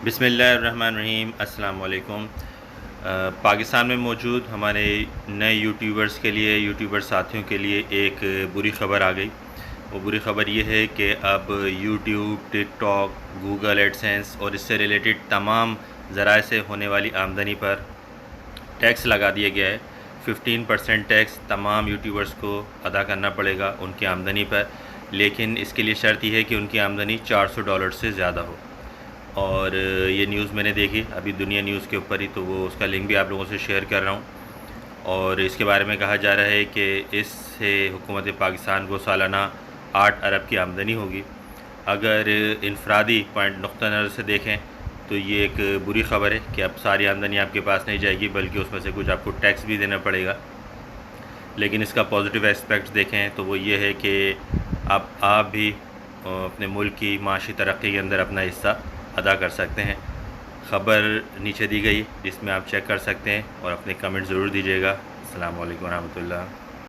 بسم اللہ الرحمن الرحیم۔ السلام علیکم۔ پاکستان میں موجود ہمارے نئے یوٹیوبرز کے لیے، یوٹیوبر ساتھیوں کے لیے ایک بری خبر آ گئی۔ وہ بری خبر یہ ہے کہ اب یوٹیوب، ٹک ٹاک، گوگل ایڈسینس اور اس سے ریلیٹڈ تمام ذرائع سے ہونے والی آمدنی پر ٹیکس لگا دیا گیا ہے۔ 15% ٹیکس تمام یوٹیوبرز کو ادا کرنا پڑے گا ان کی آمدنی پر، لیکن اس کے لیے شرط یہ ہے کہ ان کی آمدنی $400 سے زیادہ ہو۔ اور یہ نیوز میں نے دیکھی ابھی دنیا نیوز کے اوپر ہی، تو وہ اس کا لنک بھی آپ لوگوں سے شیئر کر رہا ہوں۔ اور اس کے بارے میں کہا جا رہا ہے کہ اس سے حکومت پاکستان کو سالانہ 8 ارب کی آمدنی ہوگی۔ اگر انفرادی نقطہ نظر سے دیکھیں تو یہ ایک بری خبر ہے کہ اب ساری آمدنی آپ کے پاس نہیں جائے گی، بلکہ اس میں سے کچھ آپ کو ٹیکس بھی دینا پڑے گا۔ لیکن اس کا پازیٹیو اسپیکٹ دیکھیں تو وہ یہ ہے کہ اب آپ بھی اپنے ملک کی معاشی ترقی کے اندر اپنا حصہ ادا کر سکتے ہیں۔ خبر نیچے دی گئی جس میں آپ چیک کر سکتے ہیں، اور اپنے کمنٹ ضرور دیجیے گا۔ السلام علیکم ورحمۃ اللہ۔